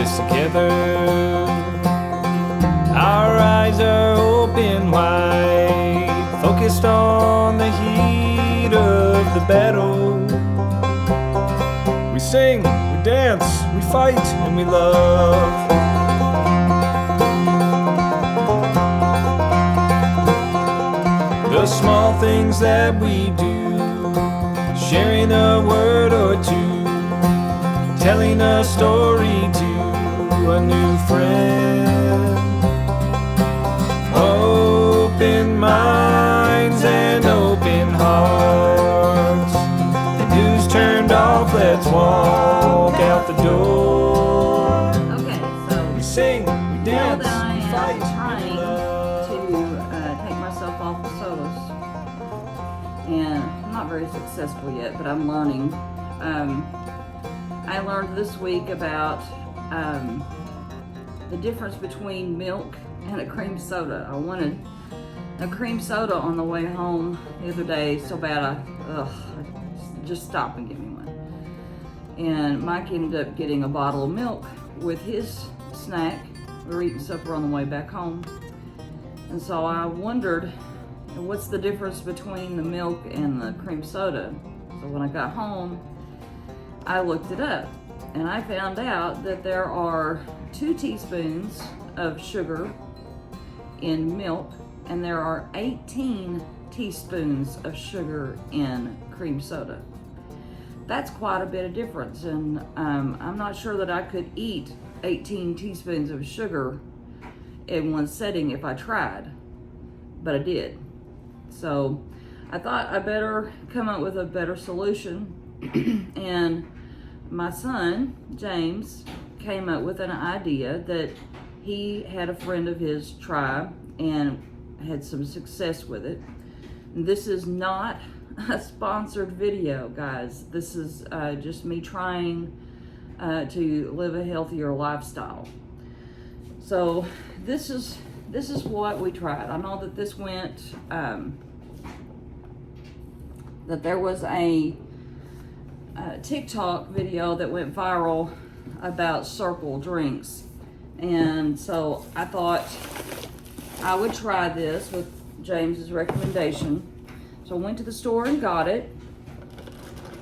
this together. Our eyes are open wide, focused on the heat of the battle. We sing, we dance, we fight, and we love. The small things that we do, sharing a word or two, telling a story to a new friend. Open minds and open hearts. The news turned off, let's walk out the door. Okay, so We sing, we dance, that I we am fight, trying we love. to take myself off the sodas, and I'm not very successful yet, but I'm learning. I learned this week about the difference between milk and a cream soda. I wanted a cream soda on the way home the other day so bad I just stop and get me one. And Mike ended up getting a bottle of milk with his snack. We were eating supper on the way back home. And so I wondered, what's the difference between the milk and the cream soda? So when I got home, I looked it up, and I found out that there are 2 teaspoons of sugar in milk, and there are 18 teaspoons of sugar in cream soda. That's quite a bit of difference, and I'm not sure that I could eat 18 teaspoons of sugar in one setting if I tried, but I did. So I thought I better come up with a better solution. And my son, James, came up with an idea that he had a friend of his try and had some success with it. And this is not a sponsored video, guys. This is just me trying to live a healthier lifestyle. So this is what we tried. I know that this went, that there was a TikTok video that went viral about circle drinks. And so I thought I would try this with James's recommendation. So I went to the store and got it.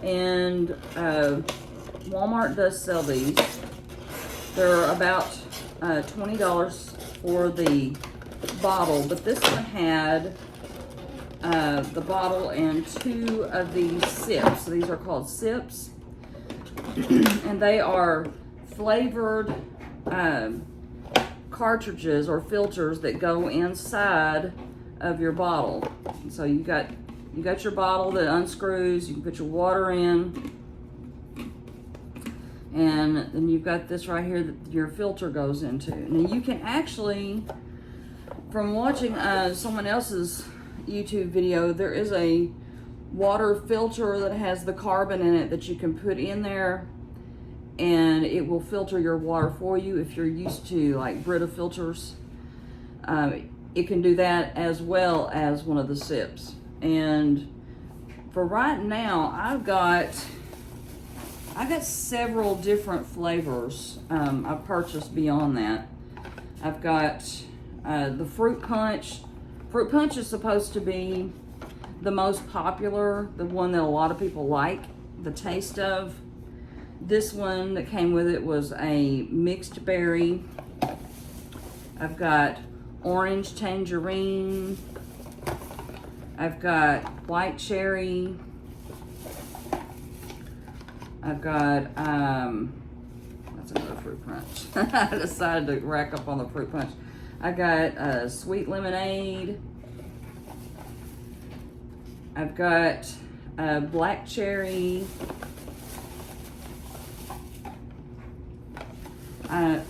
And Walmart does sell these. They're about $20 for the bottle, but this one had the bottle and 2 of these sips. So these are called sips, and they are flavored cartridges or filters that go inside of your bottle. So you got your bottle that unscrews. You can put your water in, and then you've got this right here that your filter goes into. Now you can actually, from watching someone else's YouTube video, there is a water filter that has the carbon in it that you can put in there, and it will filter your water for you. If you're used to like Brita filters, it can do that as well as one of the sips. And for right now, I've got several different flavors I've purchased beyond that. I've got the fruit punch. Fruit punch is supposed to be the most popular, the one that a lot of people like the taste of. This one that came with it was a mixed berry. I've got orange tangerine. I've got white cherry. I've got, that's another fruit punch. I decided to rack up on the fruit punch. I got sweet lemonade. I've got black cherry. I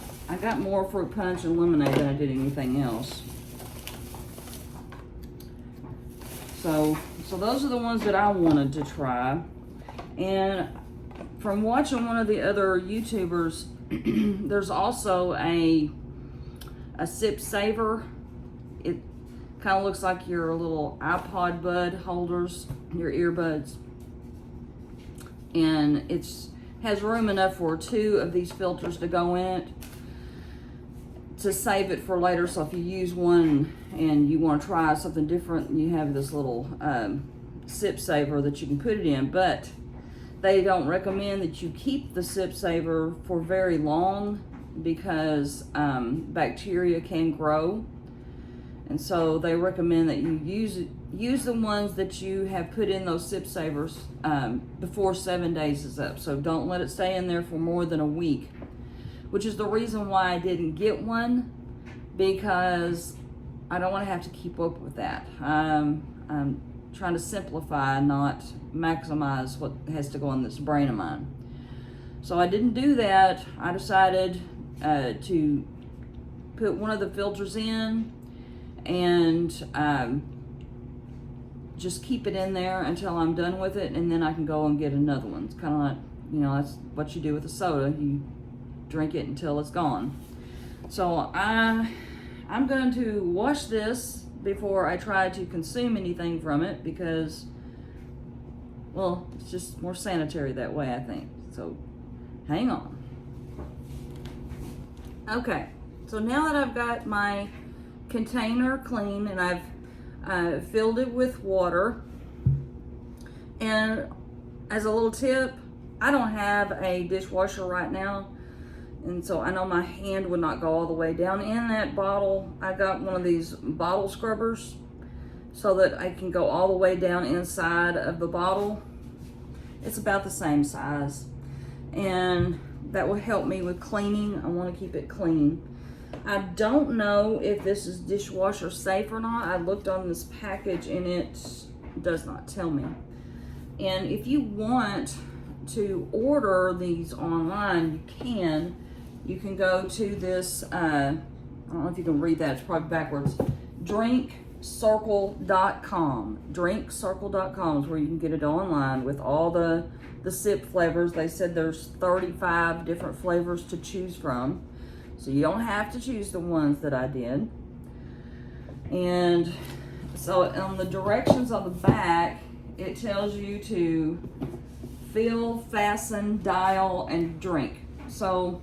got more fruit punch and lemonade than I did anything else. So those are the ones that I wanted to try. And from watching one of the other YouTubers, there's also a sip saver. It kind of looks like your little iPod bud holders, your earbuds. And it's has room enough for 2 of these filters to go in it to save it for later. So if you use one and you want to try something different, you have this little sip saver that you can put it in. But they don't recommend that you keep the sip saver for very long because bacteria can grow. And so they recommend that you use the ones that you have put in those sip savers before 7 days is up. So don't let it stay in there for more than a week, which is the reason why I didn't get one, because I don't want to have to keep up with that. I'm trying to simplify, not maximize what has to go in this brain of mine. So I didn't do that. I decided to put one of the filters in and just keep it in there until I'm done with it, and then I can go and get another one. It's kind of like, you know, that's what you do with a soda. You drink it until it's gone. So I'm going to wash this before I try to consume anything from it, because, well, it's just more sanitary that way, I think. So hang on. Okay, so now that I've got my container clean and I've filled it with water, and as a little tip, I don't have a dishwasher right now, and so I know my hand would not go all the way down in that bottle. I got one of these bottle scrubbers so that I can go all the way down inside of the bottle. It's about the same size, and that will help me with cleaning. I want to keep it clean. I don't know if this is dishwasher safe or not. I looked on this package and it does not tell me. And if you want to order these online, you can. You can go to this, I don't know if you can read that, it's probably backwards, drinkcircle.com. Drinkcircle.com is where you can get it online with all the sip flavors. They said there's 35 different flavors to choose from. So you don't have to choose the ones that I did. And so on the directions on the back, it tells you to fill, fasten, dial, and drink. So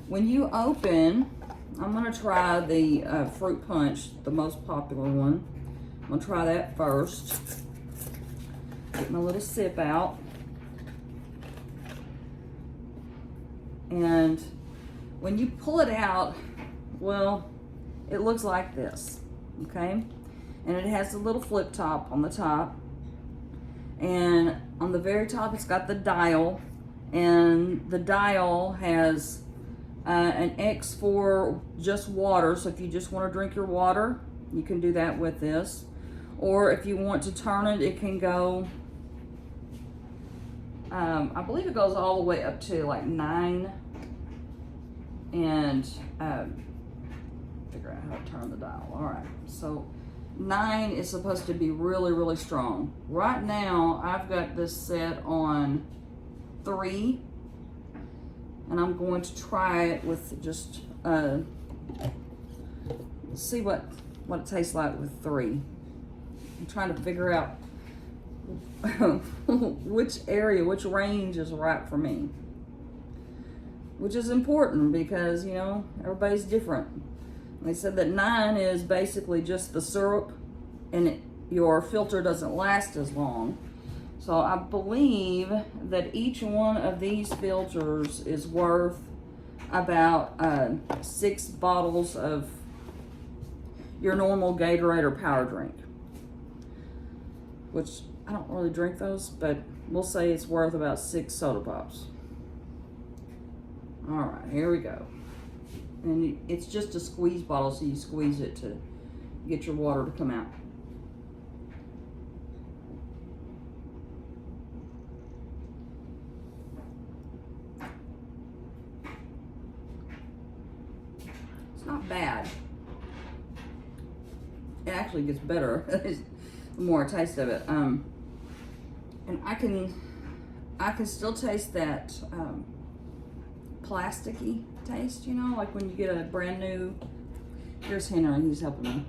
when you open, I'm gonna try the fruit punch, the most popular one. I'm gonna try that first. Get my little sip out. And when you pull it out, well, it looks like this, okay? And it has a little flip top on the top. And on the very top, it's got the dial. And the dial has an X for just water. So if you just want to drink your water, you can do that with this. Or if you want to turn it, it can go, I believe it goes all the way up to like 9. And figure out how to turn the dial. All right, so 9 is supposed to be really, really strong. Right now, I've got this set on 3, and I'm going to try it with just see what it tastes like with 3. I'm trying to figure out which range is right for me. Which is important because, you know, everybody's different. They said that 9 is basically just the syrup, and your filter doesn't last as long. So I believe that each one of these filters is worth about 6 bottles of your normal Gatorade or power drink. Which, I don't really drink those, but we'll say it's worth about 6 soda pops. All right, here we go. And it's just a squeeze bottle, so you squeeze it to get your water to come out. It's not bad. It actually gets better the more I taste of it. And I can still taste that plasticky taste, you know, like when you get a brand new, here's Henry, he's helping me,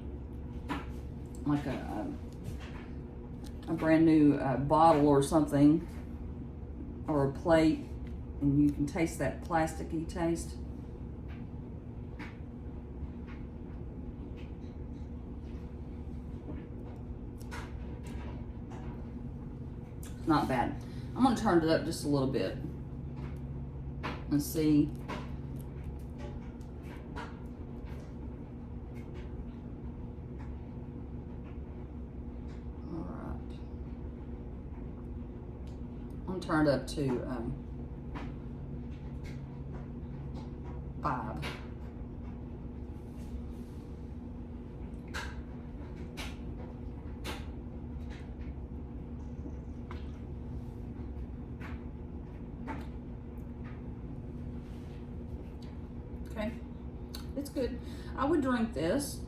like a brand new bottle or something, or a plate, and you can taste that plasticky taste. Not bad. I'm going to turn it up just a little bit and see. All right. I'm going to turn it up to 5. Okay, it's good. I would drink this.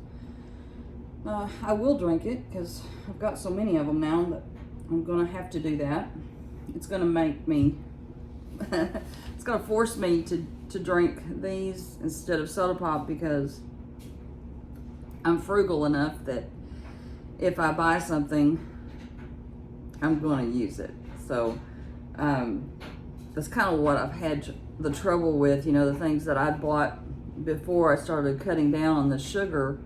I will drink it because I've got so many of them now that I'm gonna have to do that. It's gonna make me, it's gonna force me to drink these instead of soda pop, because I'm frugal enough that if I buy something, I'm gonna use it. So that's kind of what I've had the trouble with, you know, the things that I'd bought before I started cutting down on the sugar,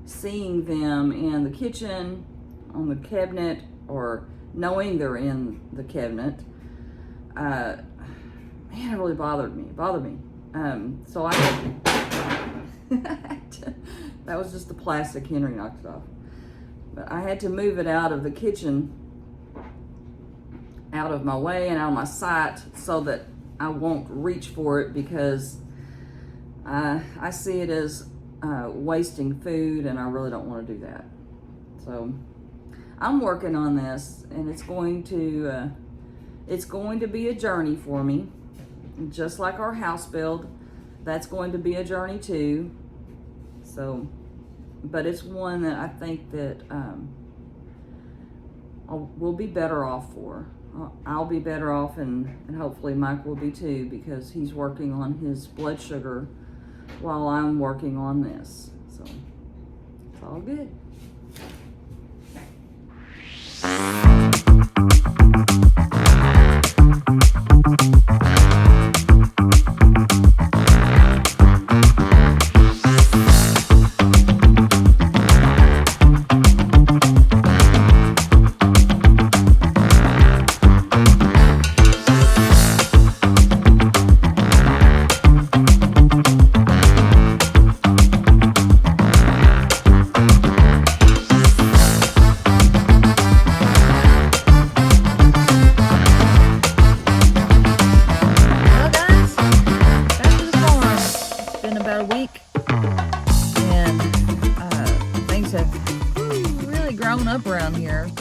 seeing them in the kitchen, on the cabinet, or knowing they're in the cabinet, man, it really bothered me. So I that was just the plastic. Henry knocked it off. But I had to move it out of the kitchen, out of my way and out of my sight, so that I won't reach for it, because I see it as wasting food, and I really don't want to do that. So I'm working on this, and it's going to be a journey for me, just like our house build. That's going to be a journey too. So, but it's one that I think that we'll be better off for. I'll be better off, and hopefully Mike will be too, because he's working on his blood sugar while I'm working on this. So it's all good. Up around here.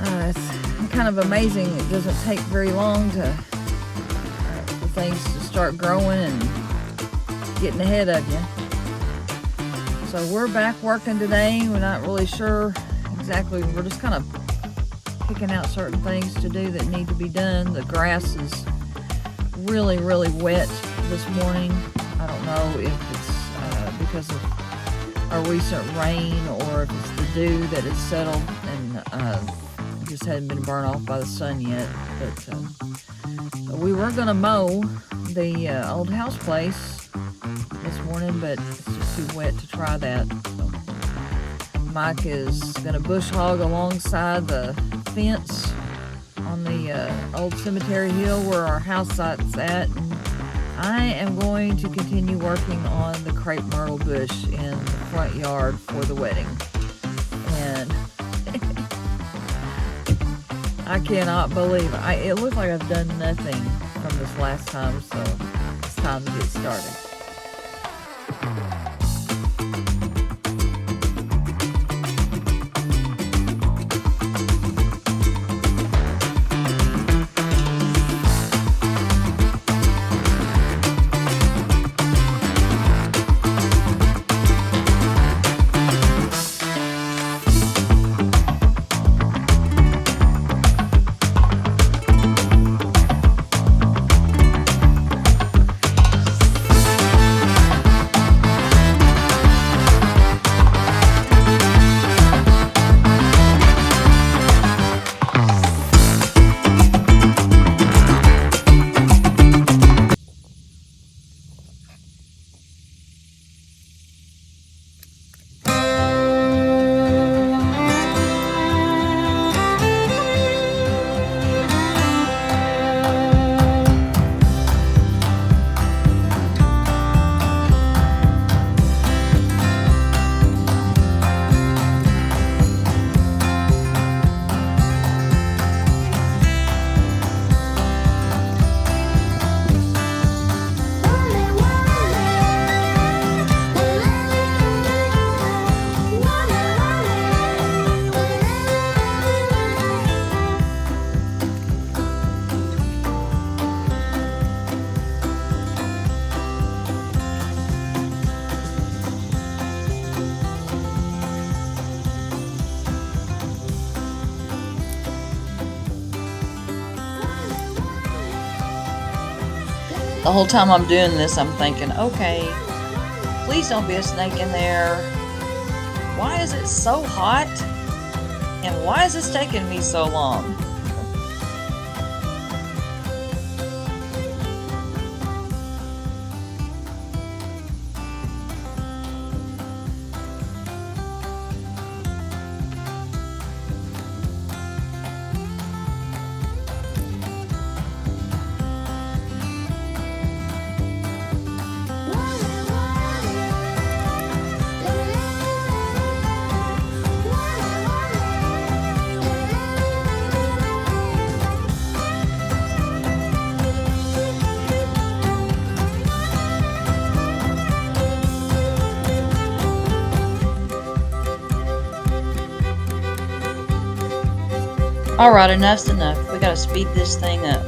It's kind of amazing. It doesn't take very long for things to start growing and getting ahead of you. So we're back working today. We're not really sure exactly. We're just kind of picking out certain things to do that need to be done. The grass is really, really wet this morning. I don't know if it's because of a recent rain, or if it's the dew that has settled and just hadn't been burned off by the sun yet. But we were gonna mow the old house place this morning, but it's just too wet to try that. So Mike is gonna bush hog alongside the fence on the old cemetery hill where our house site's at. And I am going to continue working on the crepe myrtle bush in the front yard for the wedding. And I cannot believe it. It looks like I've done nothing from this last time, so it's time to get started. The whole time I'm doing this, I'm thinking, okay, please don't be a snake in there. Why is it so hot? And why is this taking me so long? Alright, enough's enough. We gotta speed this thing up.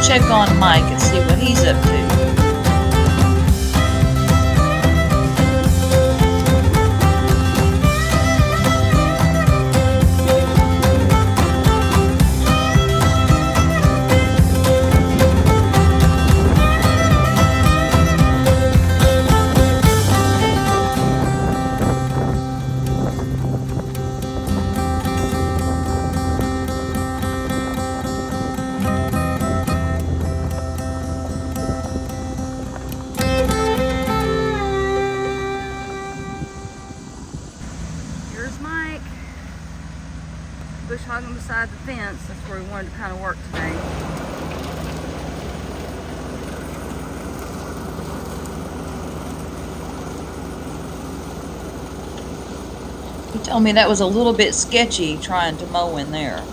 Check on Mike and see what he's up to. Bush hogging beside the fence. That's where we wanted to kind of work today. He told me that was a little bit sketchy trying to mow in there.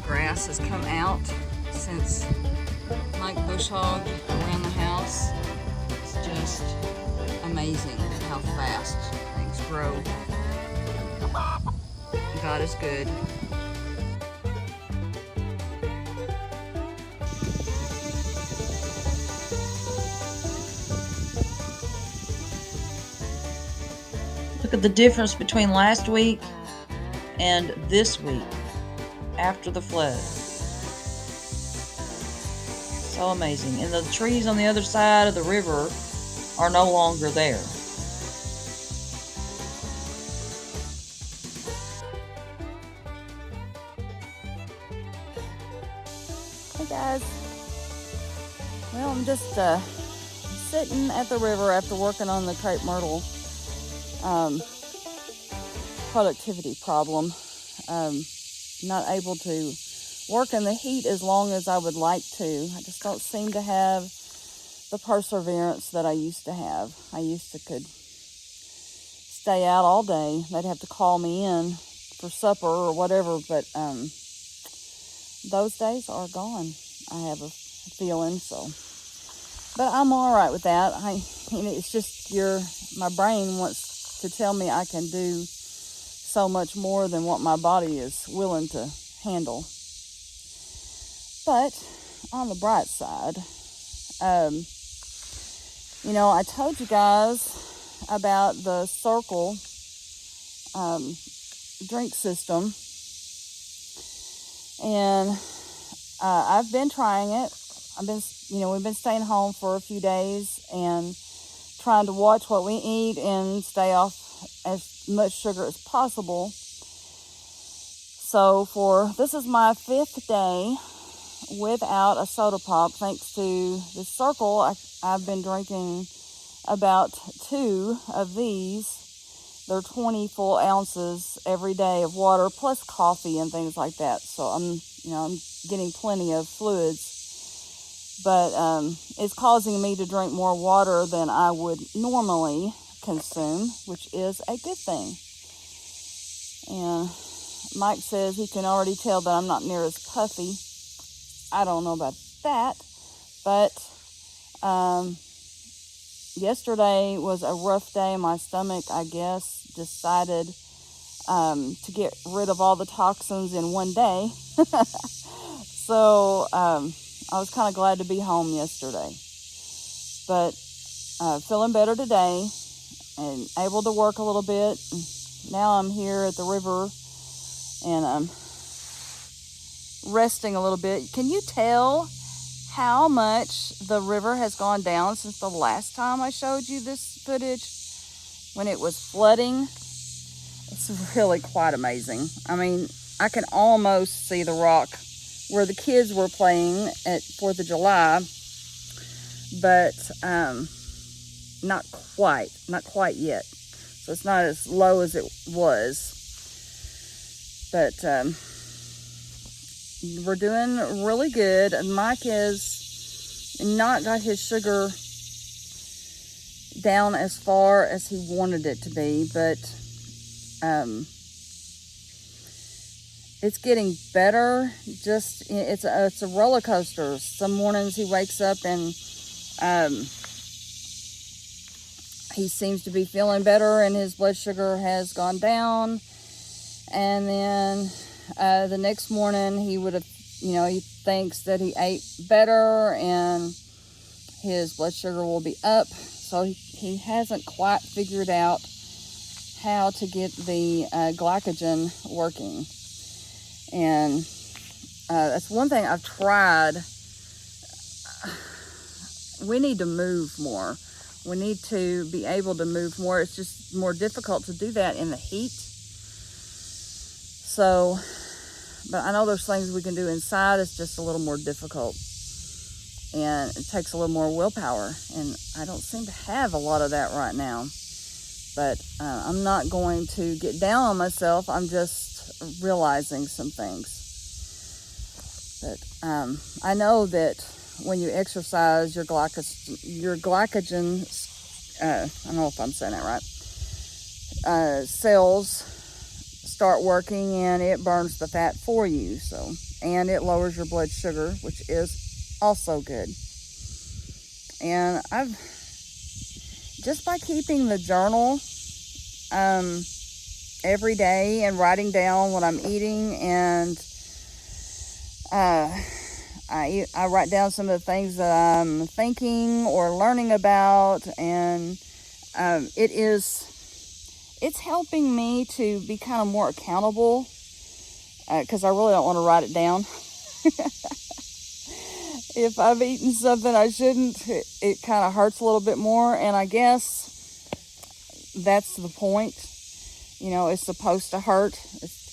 Grass has come out since Mike bush hogged around the house. It's just amazing how fast things grow. God is good. Look at the difference between last week and this week after the flood. So amazing. And the trees on the other side of the river are no longer there. Hey guys. Well, I'm just sitting at the river after working on the crepe myrtle productivity problem. Not able to work in the heat as long as I would like to. I just don't seem to have the perseverance that I used to have. I used to could stay out all day. They'd have to call me in for supper or whatever, but those days are gone. I have a feeling so. But I'm all right with that. It's just my brain wants to tell me I can do so much more than what my body is willing to handle. But on the bright side, I told you guys about the Circle drink system, and I've been trying it. We've been staying home for a few days and trying to watch what we eat and stay off as much sugar as possible. So this is my 5th day without a soda pop thanks to the Circle. I've been drinking about 2 of these. They're 20 full ounces every day of water plus coffee and things like that. So I'm getting plenty of fluids. But it's causing me to drink more water than I would normally consume, which is a good thing. And Mike says he can already tell that I'm not near as puffy. I don't know about that, but yesterday was a rough day. My stomach, I guess, decided to get rid of all the toxins in one day. So I was kind of glad to be home yesterday. But feeling better today and able to work a little bit. Now I'm here at the river and I'm resting a little bit. Can you tell how much the river has gone down since the last time I showed you this footage when it was flooding? It's really quite amazing. I mean, I can almost see the rock where the kids were playing at 4th of July, but not quite yet. So it's not as low as it was. But we're doing really good. And Mike has not got his sugar down as far as he wanted it to be, but it's getting better. Just it's a roller coaster. Some mornings he wakes up and he seems to be feeling better and his blood sugar has gone down. And then the next morning he would have, he thinks that he ate better and his blood sugar will be up. So he hasn't quite figured out how to get the glycogen working. And that's one thing I've tried. We need to move more. We need to be able to move more. It's just more difficult to do that in the heat. So, but I know there's things we can do inside. It's just a little more difficult. And it takes a little more willpower. And I don't seem to have a lot of that right now. But I'm not going to get down on myself. I'm just realizing some things. But I know that when you exercise, your glycogen, I don't know if I'm saying that right, cells start working and it burns the fat for you. So, and it lowers your blood sugar, which is also good. And I've, just by keeping the journal every day and writing down what I'm eating, and I write down some of the things that I'm thinking or learning about, and it's helping me to be kind of more accountable, because I really don't want to write it down. If I've eaten something I shouldn't, it kind of hurts a little bit more, and I guess that's the point. It's supposed to hurt.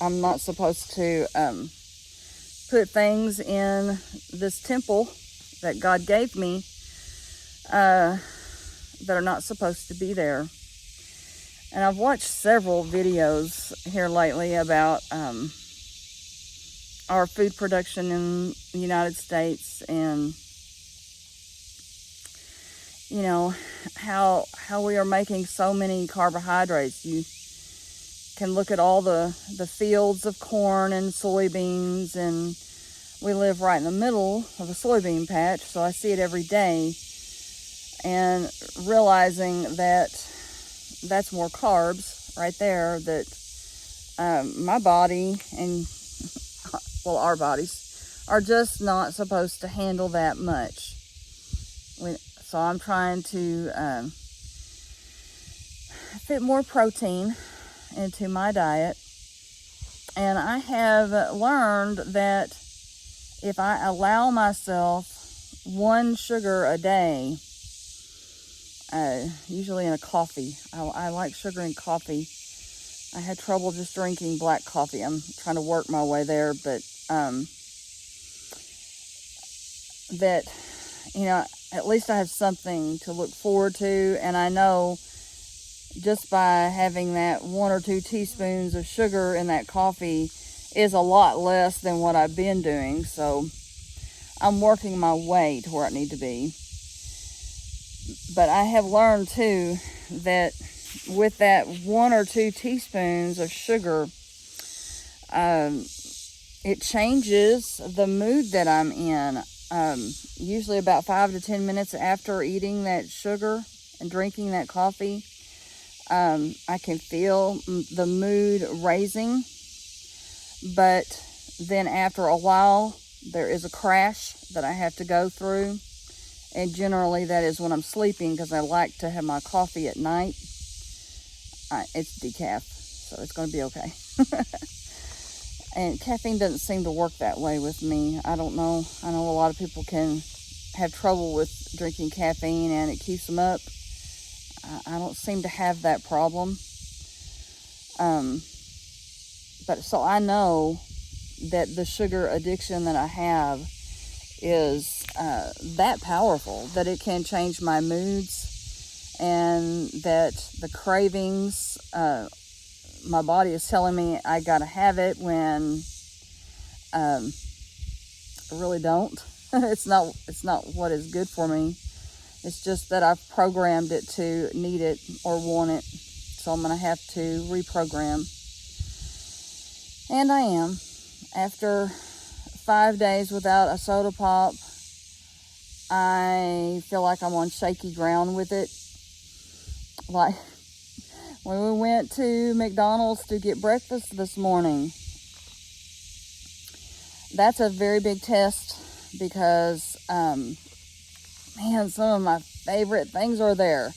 I'm not supposed to put things in this temple that God gave me that are not supposed to be there. And I've watched several videos here lately about our food production in the United States, and how we are making so many carbohydrates. You can look at all the fields of corn and soybeans, and we live right in the middle of a soybean patch, so I see it every day, and realizing that that's more carbs right there that my body and our bodies are just not supposed to handle that much. So I'm trying to fit more protein into my diet, and I have learned that if I allow myself 1 sugar a day, usually in a coffee, I like sugar in coffee. I had trouble just drinking black coffee. I'm trying to work my way there, but that, at least I have something to look forward to. And I know just by having that 1 or 2 teaspoons of sugar in that coffee is a lot less than what I've been doing. So I'm working my way to where I need to be. But I have learned too that with that 1 or 2 teaspoons of sugar, it changes the mood that I'm in. Usually about 5 to 10 minutes after eating that sugar and drinking that coffee, I can feel the mood raising. But then after a while, there is a crash that I have to go through. And generally that is when I'm sleeping, because I like to have my coffee at night. It's decaf, so it's going to be okay. And caffeine doesn't seem to work that way with me. I don't know. I know a lot of people can have trouble with drinking caffeine and it keeps them up. I don't seem to have that problem. But so I know that the sugar addiction that I have is that powerful, that it can change my moods, and that the cravings, my body is telling me I gotta have it when I really don't. It's not what is good for me. It's just that I've programmed it to need it or want it. So I'm gonna have to reprogram. And I am. After 5 days without a soda pop, I feel like I'm on shaky ground with it. Like when we went to McDonald's to get breakfast this morning, that's a very big test because, man, some of my favorite things are there.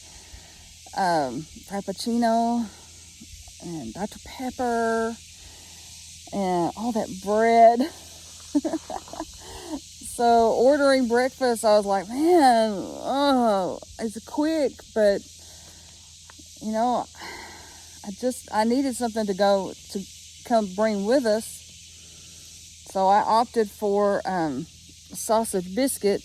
Frappuccino and Dr. Pepper and all that bread. So ordering breakfast, I was like, man, it's quick, but I needed something to come bring with us. So I opted for sausage biscuit,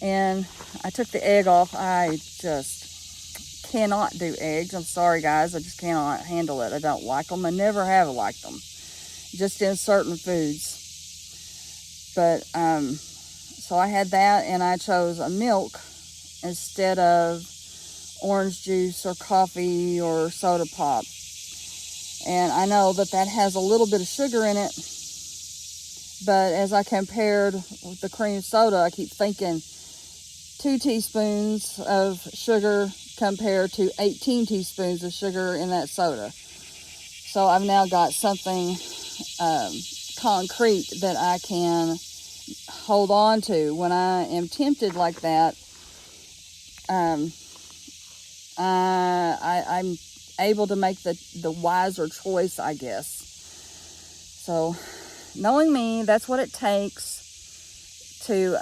and I took the egg off. I just cannot do eggs. I'm sorry, guys. I just cannot handle it. I don't like them. I never have liked them, just in certain foods. But so I had that, and I chose a milk instead of orange juice or coffee or soda pop. And I know that has a little bit of sugar in it, but as I compared with the cream soda, I keep thinking 2 teaspoons of sugar compared to 18 teaspoons of sugar in that soda. So I've now got something concrete that I can hold on to when I am tempted like that. I'm able to make the wiser choice, I guess. So knowing me, that's what it takes to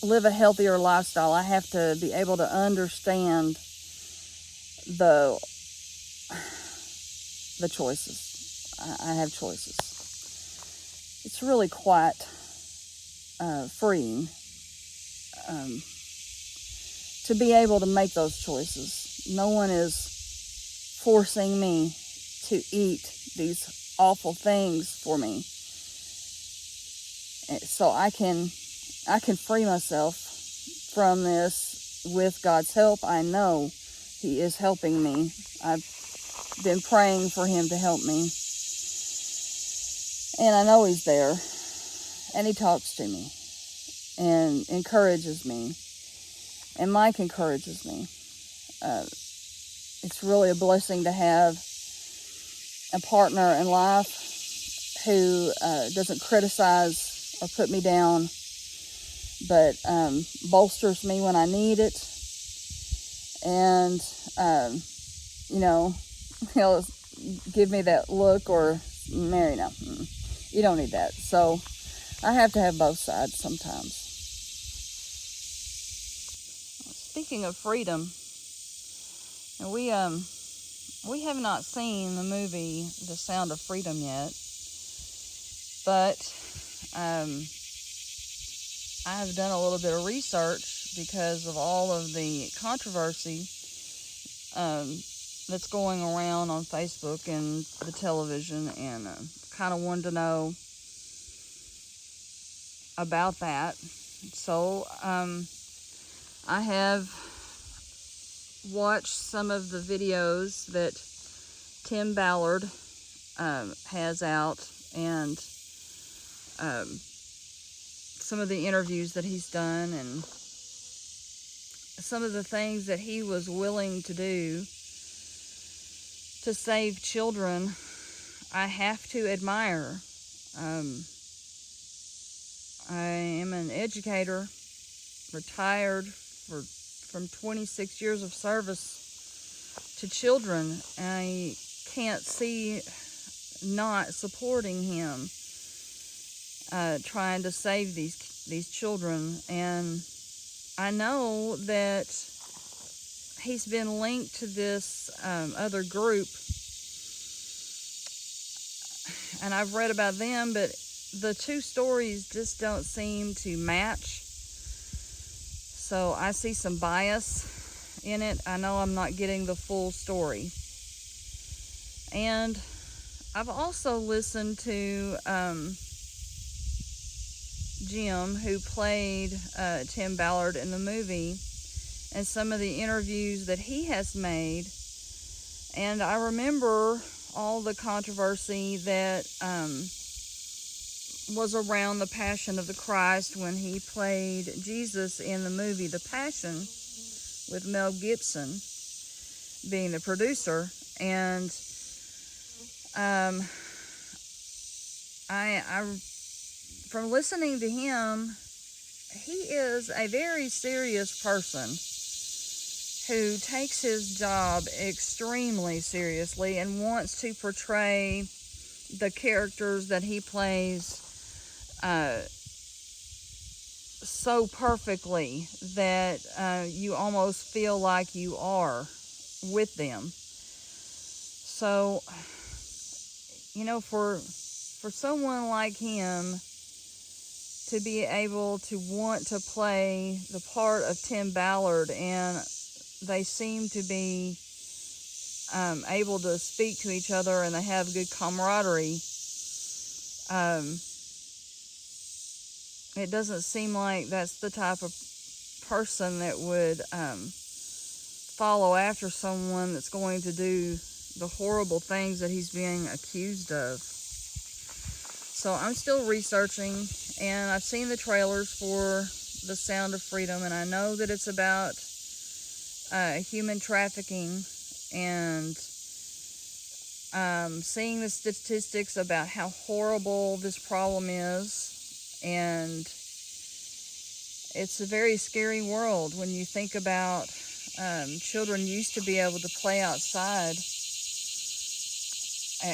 live a healthier lifestyle. I have to be able to understand the choices. I have choices. It's really quite freeing to be able to make those choices. No one is forcing me to eat these awful things for me. So I can free myself from this with God's help. I know He is helping me. I've been praying for Him to help me. And I know He's there. And He talks to me and encourages me. And Mike encourages me. It's really a blessing to have a partner in life who doesn't criticize or put me down, but bolsters me when I need it. And, he'll give me that look or, Mary, no, you don't need that. So I have to have both sides sometimes. Speaking of freedom, and we have not seen the movie The Sound of Freedom yet, but I have done a little bit of research because of all of the controversy that's going around on Facebook and the television, and kind of wanted to know about that. So I have watched some of the videos that Tim Ballard has out, and some of the interviews that he's done, and some of the things that he was willing to do to save children. I have to admire. I am an educator, retired from 26 years of service to children. I can't see not supporting him trying to save these children. And I know that he's been linked to this other group, and I've read about them, but the two stories just don't seem to match. So I see some bias in it. I know I'm not getting the full story. And I've also listened to Jim, who played Tim Ballard in the movie, and some of the interviews that he has made. And I remember all the controversy that was around the Passion of the Christ when he played Jesus in the movie The Passion, with Mel Gibson being the producer. And I from listening to him, he is a very serious person who takes his job extremely seriously and wants to portray the characters that he plays so perfectly that you almost feel like you are with them. So, for someone like him to be able to want to play the part of Tim Ballard, and they seem to be able to speak to each other, and they have good camaraderie. It doesn't seem like that's the type of person that would follow after someone that's going to do the horrible things that he's being accused of. So I'm still researching, and I've seen the trailers for The Sound of Freedom, and I know that it's about human trafficking, and seeing the statistics about how horrible this problem is. And it's a very scary world when you think about children used to be able to play outside,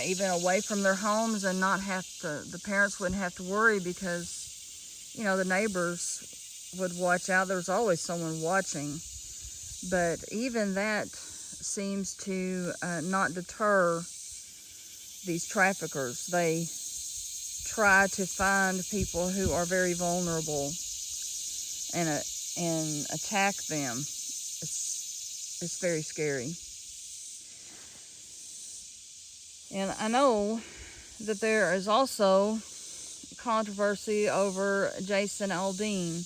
even away from their homes, and not have to, the parents wouldn't have to worry because, the neighbors would watch out. There's always someone watching. But even that seems to not deter these traffickers. They try to find people who are very vulnerable and attack them. It's very scary. And I know that there is also controversy over Jason Aldean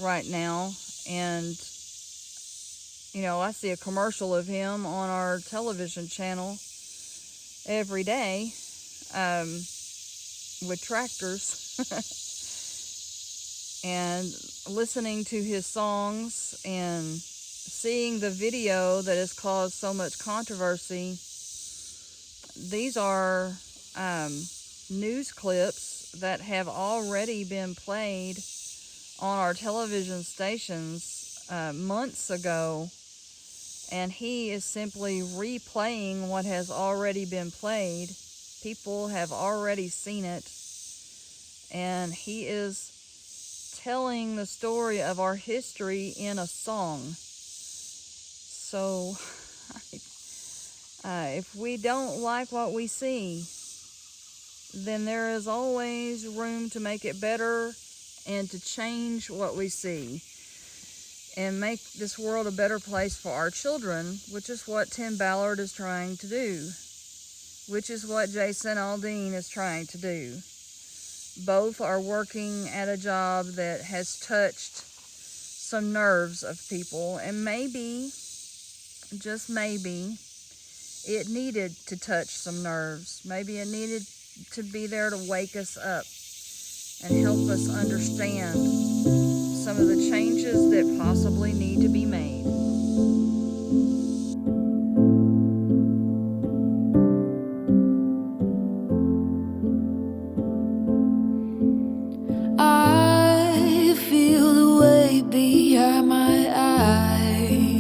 right now. And, I see a commercial of him on our television channel every day with tractors. And listening to his songs and seeing the video that has caused so much controversy. These are news clips that have already been played on our television stations months ago, and he is simply replaying what has already been played. People have already seen it, and he is telling the story of our history in a song. So if we don't like what we see, then there is always room to make it better and to change what we see and make this world a better place for our children, which is what Tim Ballard is trying to do, which is what Jason Aldean is trying to do. Both are working at a job that has touched some nerves of people, and maybe, just maybe, it needed to touch some nerves. Maybe it needed to be there to wake us up and help us understand some of the changes that possibly need to be made. I feel the weight behind my eyes,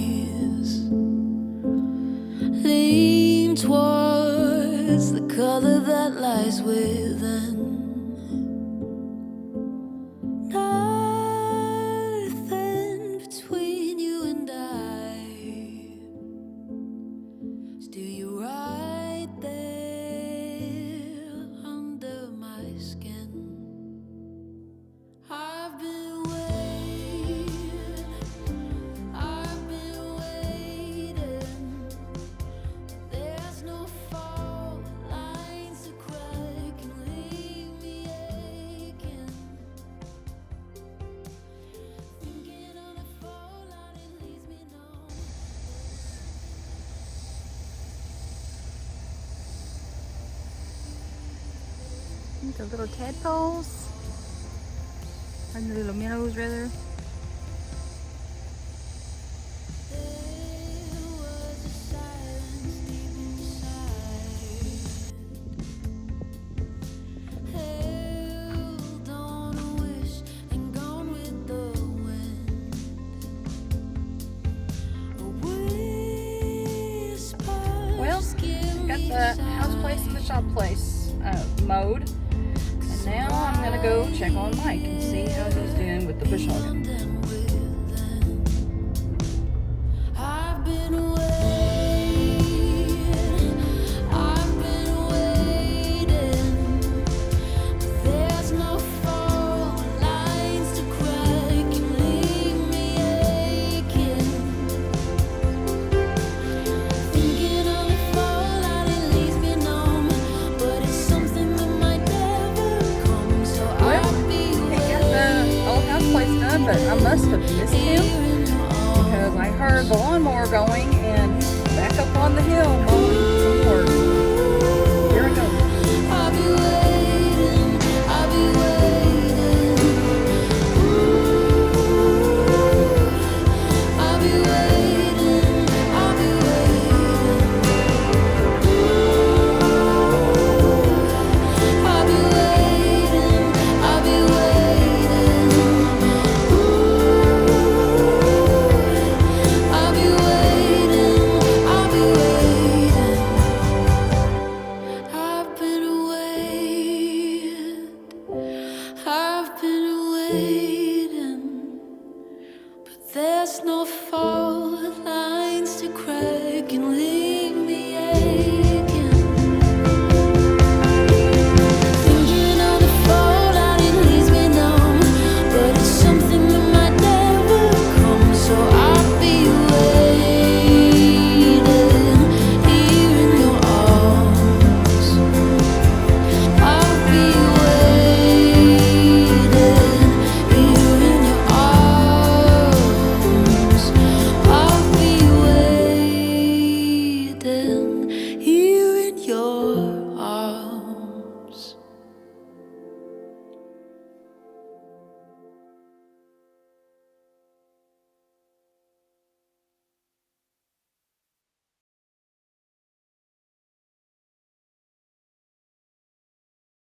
lean towards the color that lies within. Nothing between you and I. Still you right there under my skin. I've been waiting. There's no fault lines to crack and leave me aching. Thinking on a fault line, it leaves me numb. The little tadpoles, or the little minnows rather. There was a silence deep inside, held on a wish and gone with the wind. A whisper Well, got the house place and the shop place mowed. And now I'm gonna go check on Mike and see how he's doing with the bush hogging. I've been waiting. There's no fault lines to crack and leave me aching. Thinking of a fault line, it leaves me numb, but it's something that might never come. So I'll be He got the old house place done, but I must have missed him because I heard the lawnmower going and back up on the hill mowing some horse. Here we go. I'll be waiting, I'll be waiting. I'll be waiting, I'll be waiting. I'll be waiting, I'll be waiting. I'll be waiting, I'll be waiting. I've been waiting.